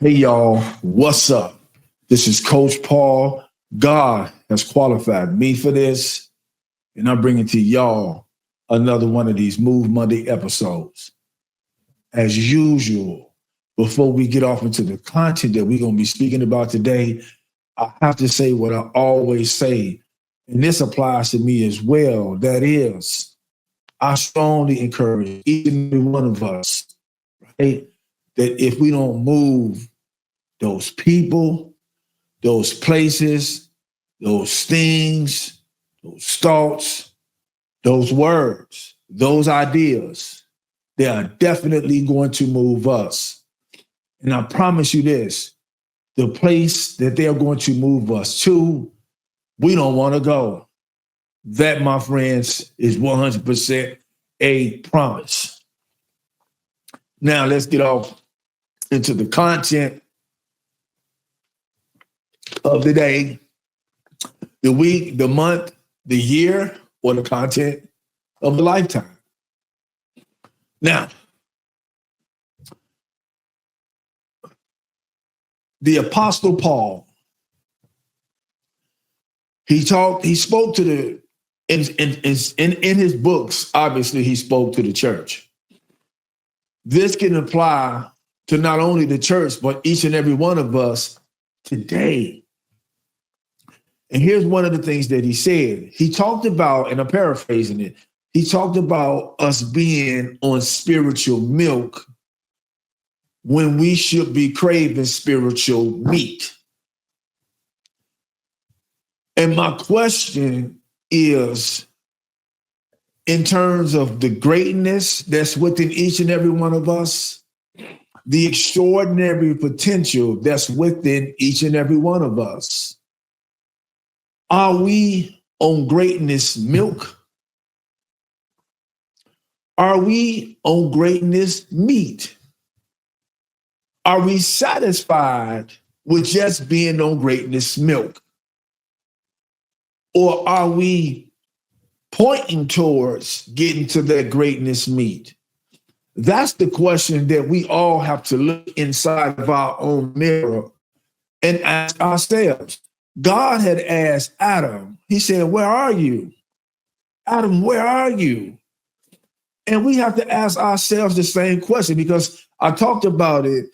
Hey, y'all, what's up? This is Coach Paul. God has qualified me for this, and I'm bringing to y'all another one of these Move Monday episodes. As usual, before we get off into the content that we're going to be speaking about today, I have to say what I always say, and this applies to me as well. That is, I strongly encourage each and every one of us, right, that if we don't move those people, those places, those things, those thoughts, those words, those ideas, they are definitely going to move us. And I promise you this, the place that they're going to move us to, we don't want to go. That, my friends, is 100% a promise. Now, let's get off into the content of the day, the week, the month, the year, or the content of the lifetime. Now, the Apostle Paul, he spoke to the, in his books, obviously he spoke to the church. This can apply to not only the church, but each and every one of us today. And here's one of the things that he said. He talked about, and I'm paraphrasing it, he talked about us being on spiritual milk when we should be craving spiritual meat. And my question is, in terms of the greatness that's within each and every one of us, the extraordinary potential that's within each and every one of us, are we on greatness milk? Are we on greatness meat? Are we satisfied with just being on greatness milk? Or are we pointing towards getting to that greatness meat? That's the question that we all have to look inside of our own mirror and ask ourselves. God had asked Adam, he said, where are you? Adam, where are you? And we have to ask ourselves the same question, because I talked about it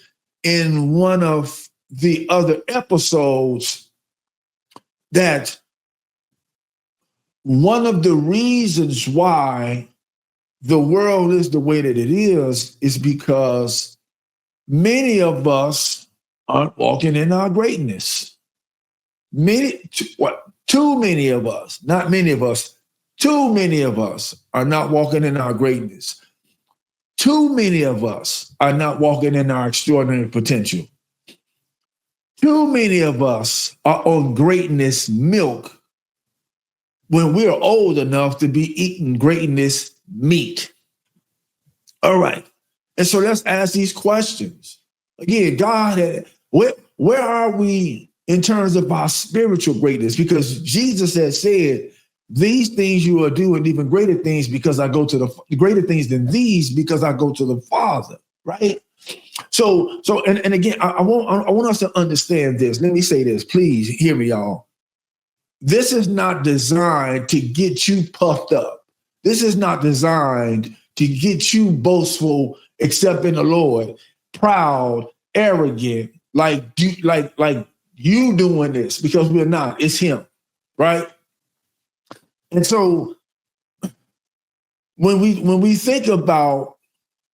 in one of the other episodes, that one of the reasons why the world is the way that it is because many of us aren't walking in our greatness. Too many of us, not many of us, too many of us are not walking in our greatness. Too many of us are not walking in our extraordinary potential. Too many of us are on greatness milk when we're old enough to be eating greatness meat. All right. And so let's ask these questions. Again, God, where are we in terms of our spiritual greatness? Because Jesus has said, these things you are doing, even greater things, because I go to the greater things than these, because I go to the Father, right? So again, I want us to understand this. Let me say this, please hear me, y'all. This is not designed to get you puffed up. This is not designed to get you boastful, except in the Lord, proud, arrogant, like you doing this, because we're not. It's Him, right? And so when we think about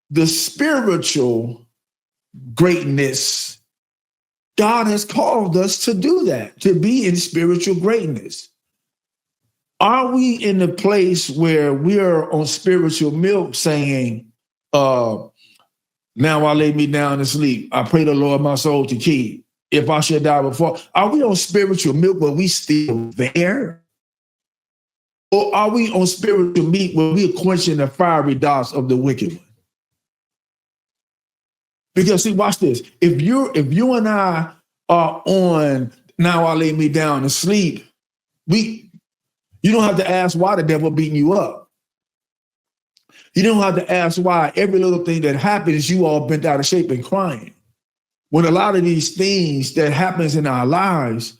the spiritual greatness, God has called us to do that, to be in spiritual greatness. Are we in the place where we are on spiritual milk saying, now I lay me down to sleep, I pray the Lord my soul to keep, if I should die before? Are we on spiritual milk but we still there? Or are we on spiritual meat where we are quenching the fiery darts of the wicked one? Because see, watch this. If you and I are on now I lay me down to sleep, you don't have to ask why the devil beating you up. You don't have to ask why every little thing that happens, you all bent out of shape and crying. when a lot of these things that happens in our lives,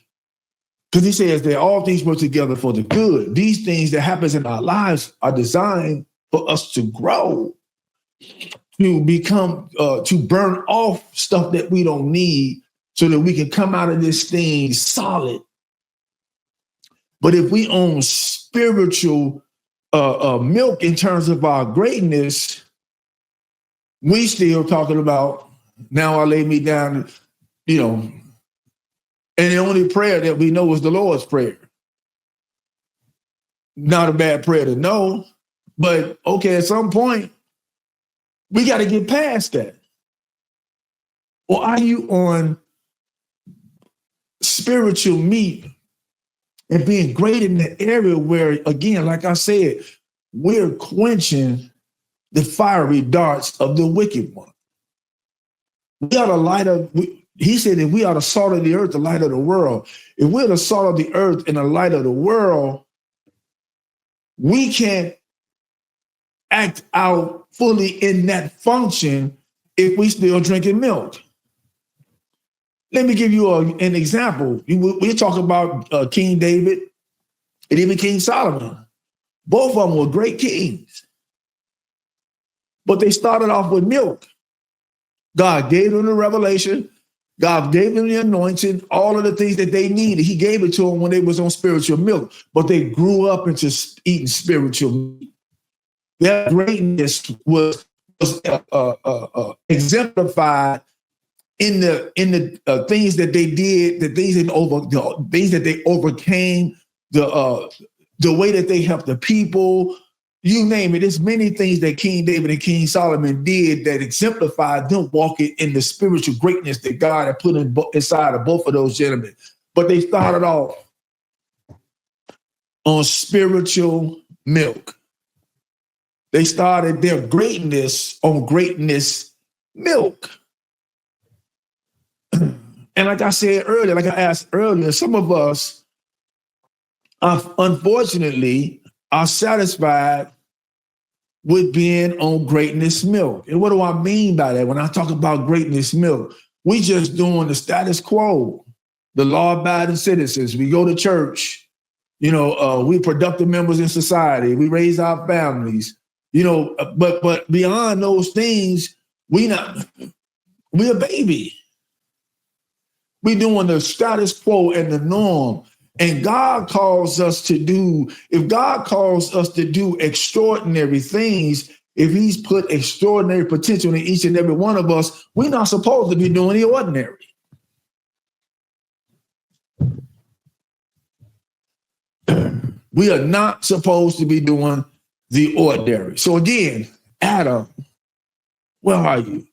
because he says that all things work together for the good. These things that happens in our lives are designed for us to grow, to become, to burn off stuff that we don't need so that we can come out of this thing solid. But if we own spiritual milk in terms of our greatness, we still talking about, now I lay me down, and the only prayer that we know is the Lord's Prayer. Not a bad prayer to know, but okay, at some point, we got to get past that. Or are you on spiritual meat and being great in the area where, again, like I said, we're quenching the fiery darts of the wicked one? We are the light of, he said, if we are the salt of the earth, the light of the world. If we're the salt of the earth and the light of the world, we can't act out fully in that function if we still drinking milk. Let me give you an example. We talk about King David and even King Solomon. Both of them were great kings, but they started off with milk. God gave them the revelation. God gave them the anointing, all of the things that they needed. He gave it to them when they was on spiritual milk, but they grew up into eating spiritual meat. Their greatness was exemplified in the things that they did, the things that they overcame, the way that they helped the people. You name it. There's many things that King David and King Solomon did that exemplified them walking in the spiritual greatness that God had put inside of both of those gentlemen. But they started off on spiritual milk. They started their greatness on greatness milk. And like I said earlier, like I asked earlier, some of us, unfortunately, are satisfied with being on greatness milk. And what do I mean by that? When I talk about greatness milk, we just doing the status quo, the law-abiding citizens. We go to church, we productive members in society. We raise our families, but beyond those things, we're a baby. We doing the status quo and the norm. And God calls us to do, if God calls us to do extraordinary things, if he's put extraordinary potential in each and every one of us, we're not supposed to be doing the ordinary. We are not supposed to be doing the ordinary. So again, Adam, where are you?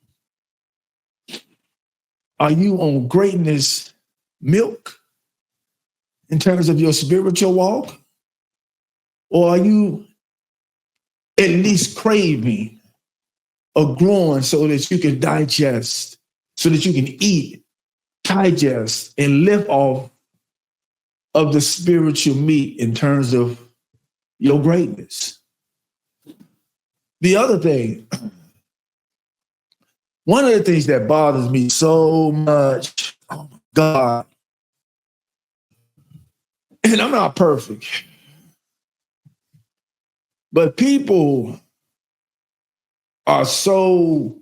Are you on greatness milk in terms of your spiritual walk? Or are you at least craving or growing so that you can digest, so that you can eat, digest, and live off of the spiritual meat in terms of your greatness? The other thing, one of the things that bothers me so much, oh my God, and I'm not perfect, but people are so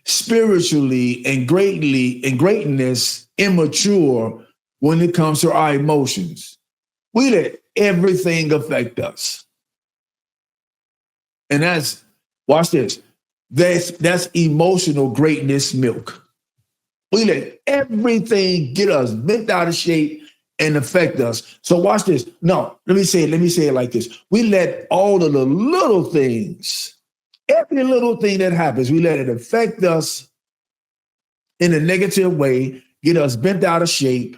spiritually and greatness immature when it comes to our emotions. We let everything affect us. And watch this, that's emotional greatness milk. We let everything get us bent out of shape and affect us. So watch this. No, let me say it like this. We let all of the little things, every little thing that happens, we let it affect us in a negative way, get us bent out of shape.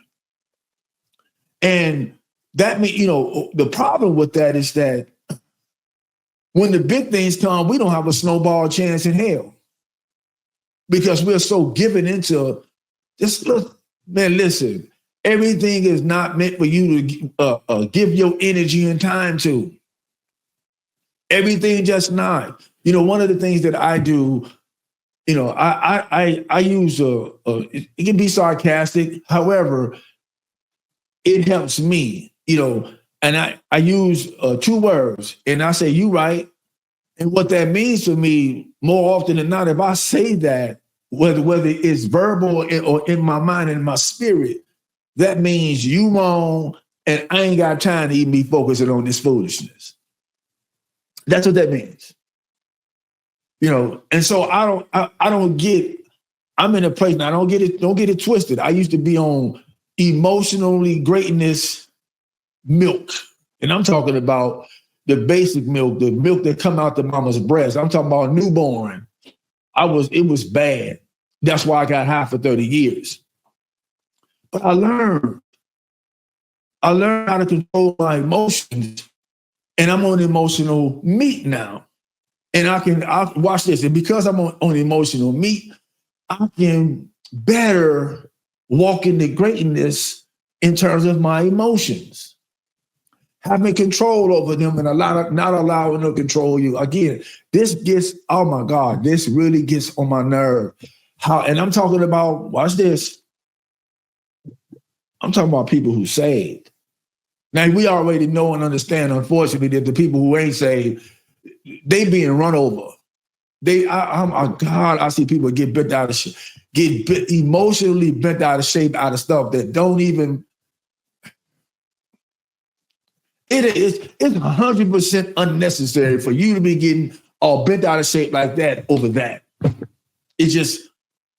And that means, the problem with that is that when the big things come, we don't have a snowball chance in hell because we're so given into this. Look, man, listen, everything is not meant for you to give your energy and time to. Everything just not. One of the things that I do I use it can be sarcastic. However, it helps me, and I use two words, and I say, "You right." And what that means to me, more often than not, if I say that, whether it's verbal or in my mind and my spirit, that means you wrong, and I ain't got time to even be focusing on this foolishness. That's what that means. And so I don't get, I'm in a place now, don't get it twisted. I used to be on emotionally greatness milk. And I'm talking about the basic milk, the milk that come out the mama's breast. I'm talking about newborn. It was bad. That's why I got high for 30 years. But I learned how to control my emotions, and I'm on emotional meat now. And I watch this. And because I'm on emotional meat, I can better walk into greatness in terms of my emotions. Having control over them and not allowing them to control you. Again, this gets, oh my God, this really gets on my nerve. And I'm talking about, watch this. I'm talking about people who saved. Now, we already know and understand, unfortunately, that the people who ain't saved, they being run over. I see people get bent out of shape, emotionally bent out of shape out of stuff that don't even. It's 100% unnecessary for you to be getting all bent out of shape like that over that. It's just,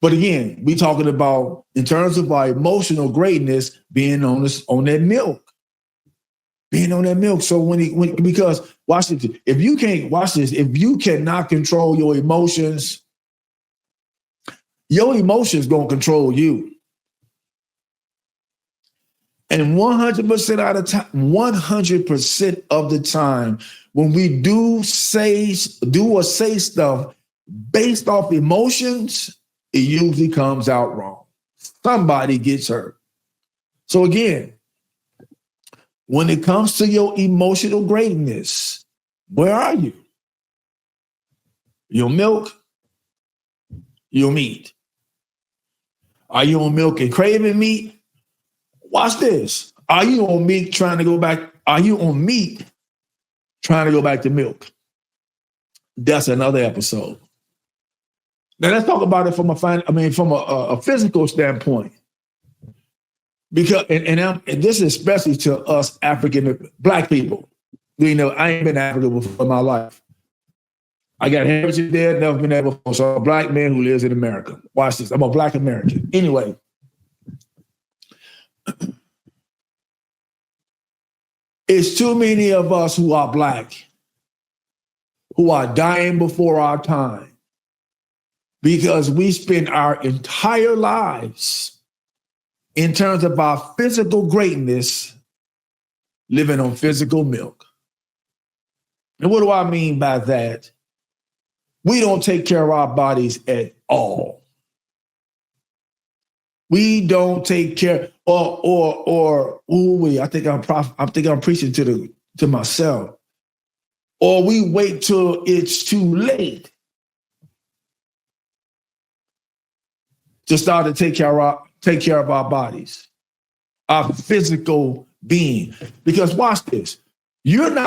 but again, we talking about in terms of our emotional greatness being on that milk. Being on that milk. So because watch this, if you cannot control your emotions gonna control you. And 100% of the time, when we do or say stuff based off emotions, it usually comes out wrong. Somebody gets hurt. So again, when it comes to your emotional greatness, where are you? Your milk, your meat. Are you on milk and craving meat? Watch this. Are you on meat trying to go back? Are you on meat trying to go back to milk? That's another episode. Now let's talk about it from a physical standpoint. Because and this is especially to us African Black people. I ain't been to Africa before in my life. I got heritage there, never been there before. So I'm a Black man who lives in America. Watch this. I'm a Black American. Anyway. It's too many of us who are Black who are dying before our time because we spend our entire lives in terms of our physical greatness living on physical milk. And what do I mean by that? We don't take care of our bodies at all. We don't take care, I think I'm preaching to myself. Or we wait till it's too late to start to take care of our bodies, our physical being. Because watch this, you and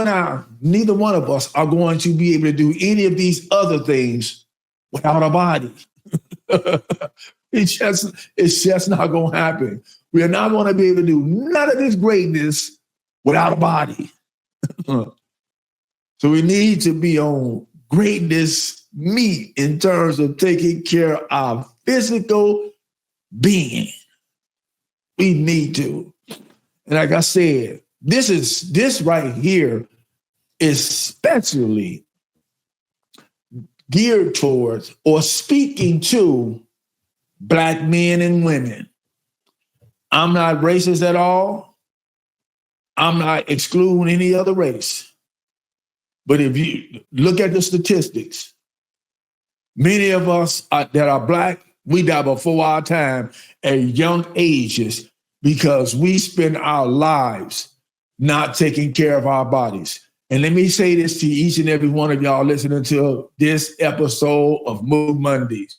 I, neither one of us are going to be able to do any of these other things without a body. It's just not going to happen. We are not going to be able to do none of this greatness without a body. So we need to be on greatness meat in terms of taking care of our physical being. We need to. And like I said, this right here is especially geared towards or speaking to Black men and women. I'm not racist at all. I'm not excluding any other race. But if you look at the statistics, many of us that are Black, we die before our time at young ages because we spend our lives not taking care of our bodies. And let me say this to each and every one of y'all listening to this episode of Move Mondays.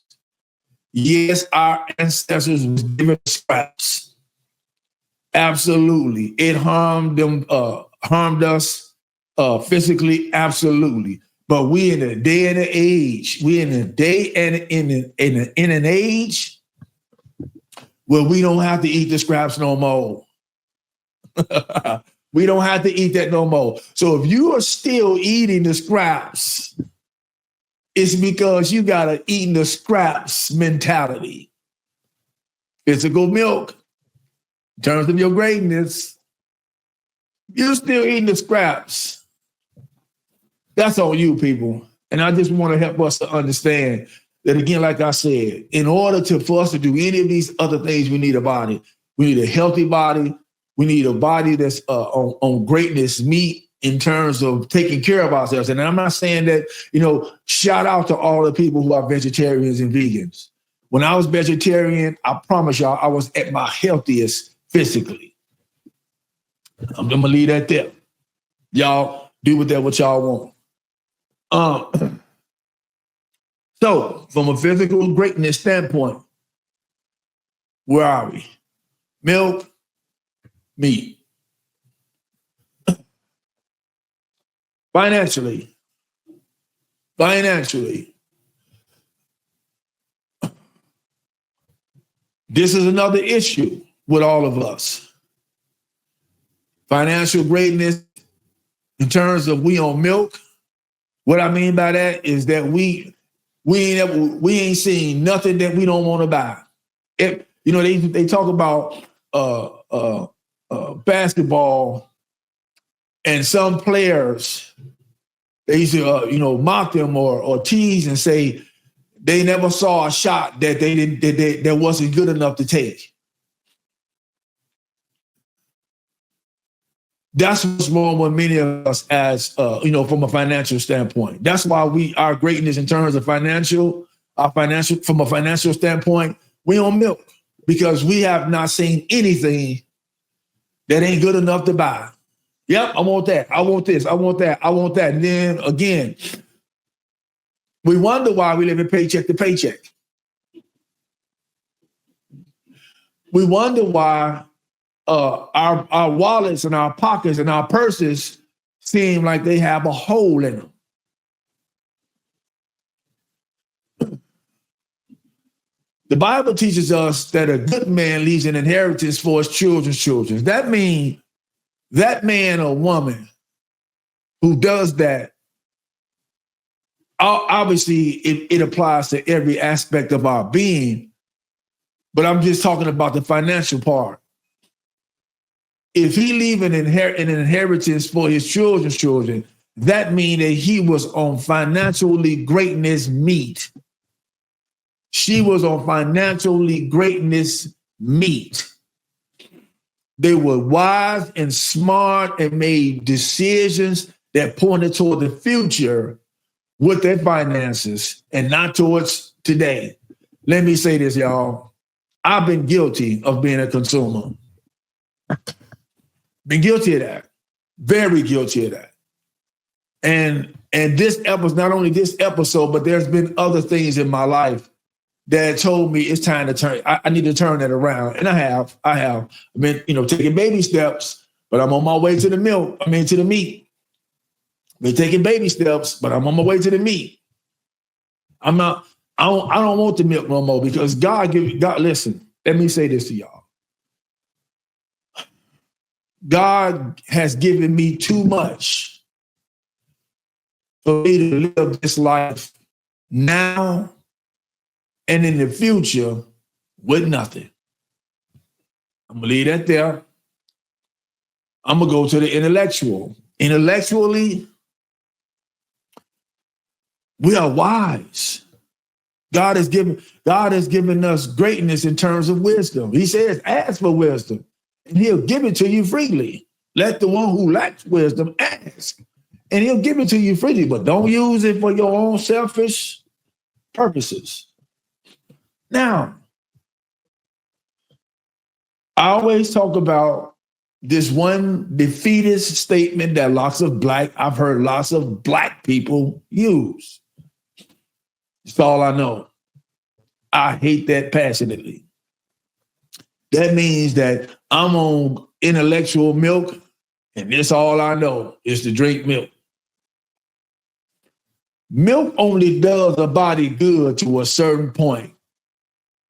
Yes, our ancestors was given scraps. Absolutely. It harmed them, harmed us physically, absolutely. But we in a day and an age, we in a day and in an age where we don't have to eat the scraps no more. We don't have to eat that no more. So if you are still eating the scraps, it's because you got an eating the scraps mentality. Physical milk, in terms of your greatness, you're still eating the scraps. That's on you, people. And I just want to help us to understand that, again, like I said, in order for us to do any of these other things, we need a body. We need a healthy body. We need a body that's on greatness meat in terms of taking care of ourselves. And I'm not saying that, shout out to all the people who are vegetarians and vegans. When I was vegetarian, I promise y'all, I was at my healthiest physically. I'm going to leave that there. Y'all do with that what y'all want. So from a physical greatness standpoint, where are we? Milk, meat. Financially, this is another issue with all of us. Financial greatness in terms of we on milk. What I mean by that is that we ain't seen nothing that we don't want to buy. They talk about basketball, and some players, they used to mock them or tease and say they never saw a shot that that wasn't good enough to take. That's what's wrong with many of us as from a financial standpoint. That's why our greatness in terms of from a financial standpoint, we on milk because we have not seen anything that ain't good enough to buy. Yep, I want that. I want this. I want that. I want that. And then again, we wonder why we live in paycheck to paycheck. We wonder why our wallets and our pockets and our purses seem like they have a hole in them. The Bible teaches us that a good man leaves an inheritance for his children's children. That means that man or woman who does that, obviously it applies to every aspect of our being, but I'm just talking about the financial part. If he leave an inheritance for his children's children, that means that he was on financially greatness meat. She was on financially greatness meat. They were wise and smart and made decisions that pointed toward the future with their finances and not towards today. Let me say this, y'all. I've been guilty of being a consumer. Been guilty of that. Very guilty of that. And this episode, not only this episode, but there's been other things in my life that told me it's time to turn. I need to turn that around. And I have. I've been, taking baby steps, but I'm on my way to the to the meat. I've been taking baby steps, but I'm on my way to the meat. I don't want the milk no more because God, listen, let me say this to y'all. God has given me too much for me to live this life now and in the future with nothing. I'm going to leave that there. I'm going to go to the intellectual. Intellectually, we are wise. God has given us greatness in terms of wisdom. He says, ask for wisdom, and he'll give it to you freely. Let the one who lacks wisdom ask, and he'll give it to you freely, but don't use it for your own selfish purposes. Now, I always talk about this one defeatist statement that I've heard lots of black people use. That's all I know. I hate that passionately. That means that I'm on intellectual milk, and that's all I know is to drink milk. Milk only does a body good to a certain point.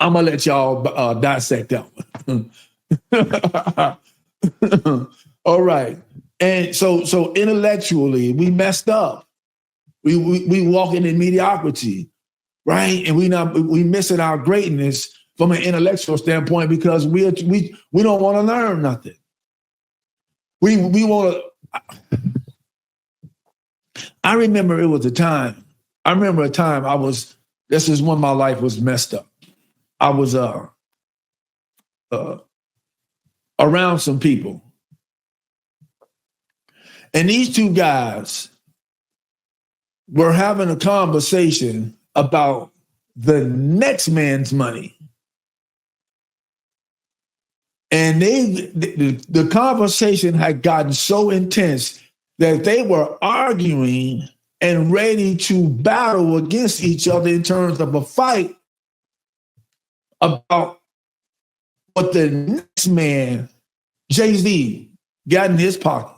I'm gonna let y'all dissect that one. All right, and so intellectually, we messed up. We walking in mediocrity, right? And we missing our greatness from an intellectual standpoint because we don't want to learn nothing. We want to. I remember it was a time. I remember a time this is when my life was messed up. I was around some people. And these two guys were having a conversation about the next man's money. And the conversation had gotten so intense that they were arguing and ready to battle against each other in terms of a fight about what the next man, Jay-Z, got in his pocket.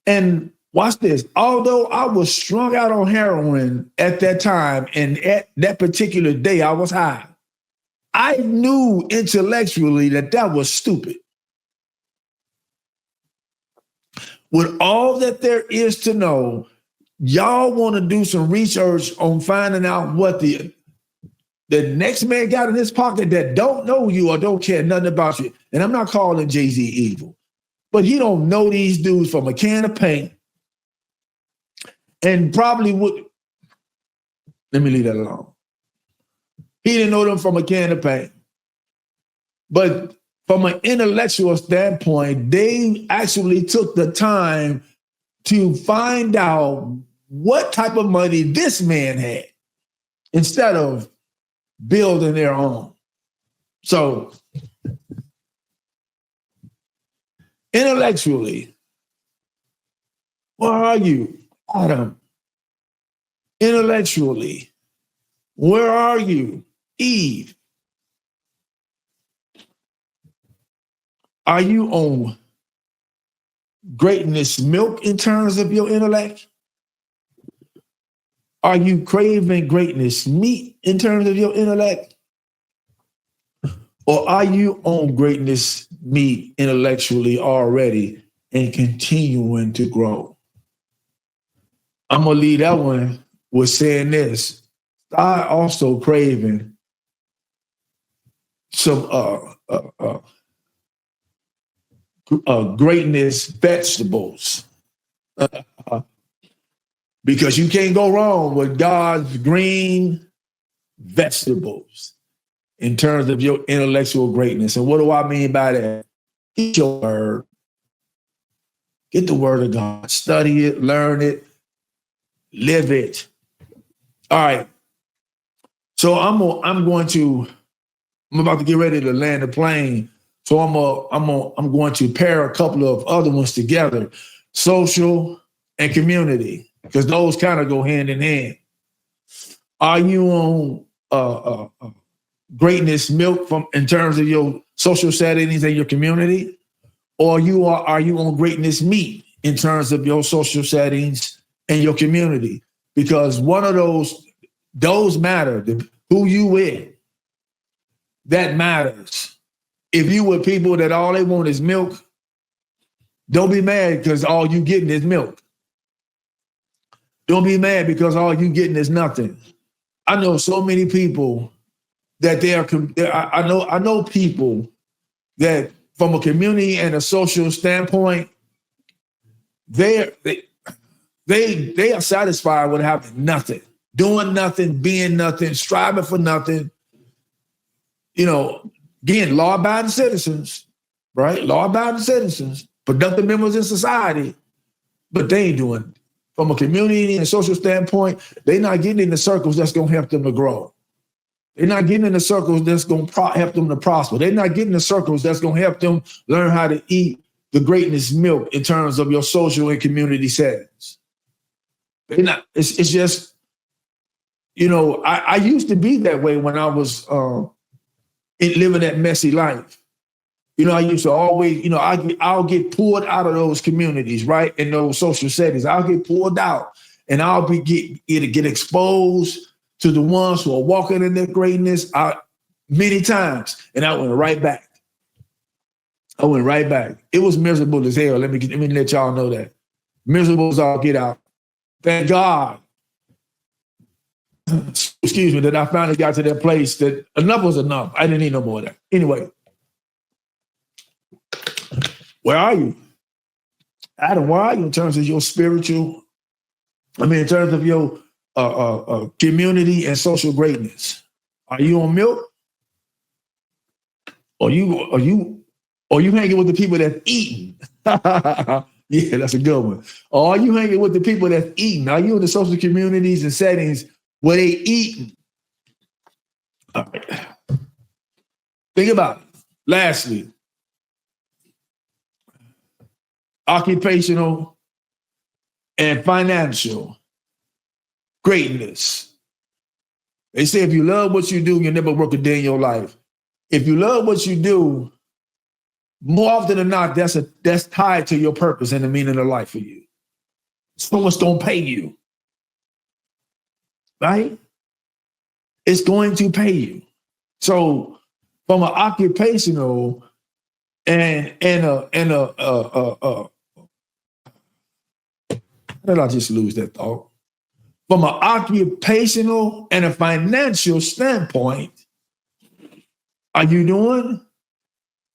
And watch this. Although I was strung out on heroin at that time, and at that particular day I was high, I knew intellectually that was stupid. With all that there is to know, y'all want to do some research on finding out what the next man got in his pocket that don't know you or don't care nothing about you. And I'm not calling Jay-Z evil, but he don't know these dudes from a can of paint and probably would. Let me leave that alone. He didn't know them from a can of paint. But from an intellectual standpoint, they actually took the time to find out what type of money this man had instead of building their own. So intellectually, where are you, Adam? Intellectually, where are you, Eve? Are you on greatness milk in terms of your intellect? Are you craving greatness meat in terms of your intellect? Or are you on greatness meat intellectually already and continuing to grow? I'm going to leave that one with saying this. Start also craving some greatness vegetables. Because you can't go wrong with God's green vegetables in terms of your intellectual greatness. And what do I mean by that? Get your word. Get the word of God. Study it, learn it, live it. All right. So I'm about to get ready to land the plane. So I'm going to pair a couple of other ones together, social and community, because those kind of go hand in hand. Are you on greatness milk in terms of your social settings and your community, or are you on greatness meat in terms of your social settings and your community? Because one of those matter. Who you with, that matters. If you with people that all they want is milk, don't be mad because all you getting is milk. Don't be mad because all you getting is nothing. I know so many people that I know people that from a community and a social standpoint, they are satisfied with having nothing, doing nothing, being nothing, striving for nothing. You know, again, law-abiding citizens, right? Law-abiding citizens, productive members in society, but they ain't doing it. From a community and social standpoint, they're not getting in the circles that's going to help them to grow. They're not getting in the circles that's going to help them to prosper. They're not getting the circles that's going to help them learn how to eat the greatness milk in terms of your social and community settings. They're not. It's just, I used to be that way when I was living that messy life. I used to always, I'll get pulled out of those communities, right? In those social settings. I'll get pulled out and I'll get exposed to the ones who are walking in their greatness many times. And I went right back. It was miserable as hell. Let me let y'all know that. Miserable as all get out. Thank God, excuse me, that I finally got to that place that enough was enough. I didn't need no more of that. Anyway, where are you? Adam, where are you in terms of your in terms of your community and social greatness? Are you on milk? Or you hanging with the people that's eating? Yeah, that's a good one. Or are you hanging with the people that's eating? Are you in the social communities and settings where they eating? All right. Think about it. Lastly, occupational and financial greatness. They say if you love what you do, you'll never work a day in your life. If you love what you do, more often than not, that's tied to your purpose and the meaning of life for you. Someone's gonna pay you, right? It's going to pay you. So, from an occupational and how did I just lose that thought? From an occupational and a financial standpoint, are you doing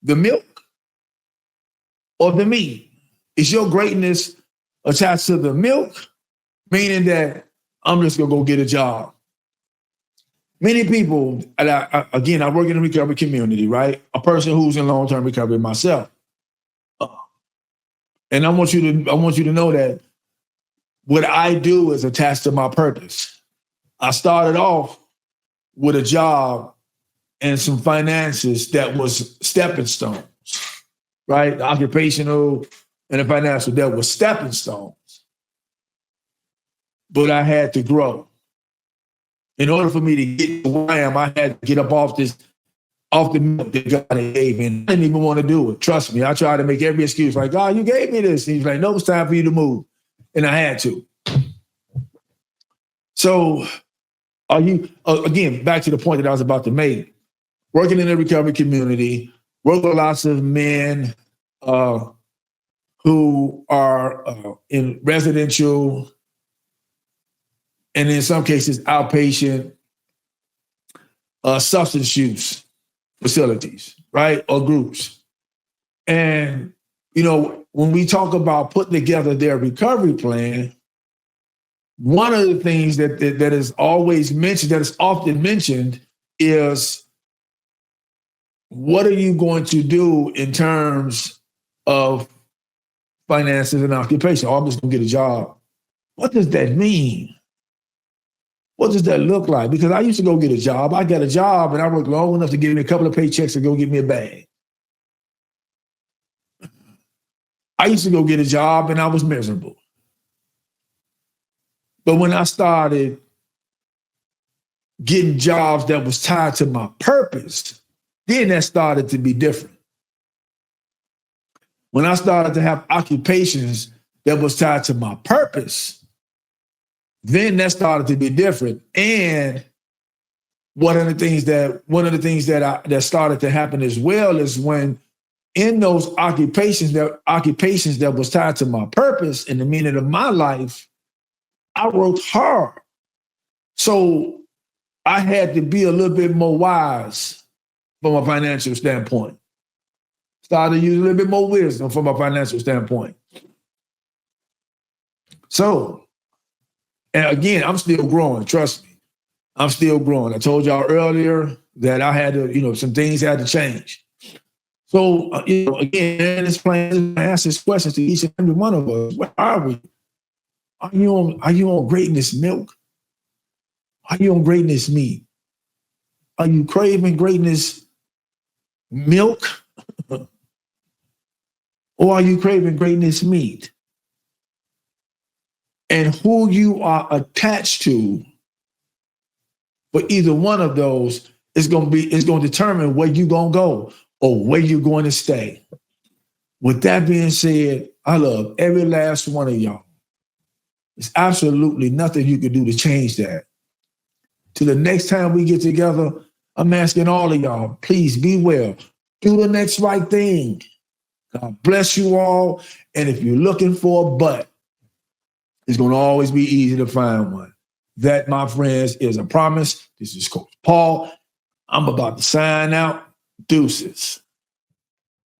the milk or the meat? Is your greatness attached to the milk, meaning that I'm just gonna go get a job? Many people, and I work in the recovery community, right? A person who's in long-term recovery myself. And I want you to know that what I do is attached to my purpose. I started off with a job and some finances that was stepping stones, right? The occupational and the financial that was stepping stones. But I had to grow. In order for me to get to where I am, I had to get up off the milk that God gave me. And I didn't even want to do it. Trust me. I tried to make every excuse like, God, you gave me this. And he's like, no, it's time for you to move. And I had to. So are you, again, back to the point that I was about to make, working in the recovery community, work with lots of men who are in residential and in some cases outpatient substance use facilities, right? Or groups. And, when we talk about putting together their recovery plan, one of the things that is always mentioned, that is often mentioned, is what are you going to do in terms of finances and occupation? Oh, I'm just going to get a job. What does that mean? What does that look like? Because I used to go get a job. I got a job and I worked long enough to give me a couple of paychecks to go get me a bag. I used to go get a job and I was miserable. But when I started getting jobs that was tied to my purpose, then that started to be different. When I started to have occupations that was tied to my purpose, then that started to be different. And one of the things that started to happen as well is when in those occupations that was tied to my purpose and the meaning of my life, I worked hard. So I had to be a little bit more wise from a financial standpoint. Started to use a little bit more wisdom from a financial standpoint. So, and again, I'm still growing, trust me. I'm still growing. I told y'all earlier that I had to, some things had to change. So, again, this plan, I ask this question to each and every one of us. Where are we? Are you on greatness milk? Are you on greatness meat? Are you craving greatness milk? Or are you craving greatness meat? And who you are attached to for either one of those is going to determine where you're going to go or where you're going to stay. With that being said, I love every last one of y'all. There's absolutely nothing you can do to change that. Till the next time we get together, I'm asking all of y'all, please be well. Do the next right thing. God bless you all. And if you're looking for a butt, it's going to always be easy to find one. That, my friends, is a promise. This is Coach Paul. I'm about to sign out. Deuces.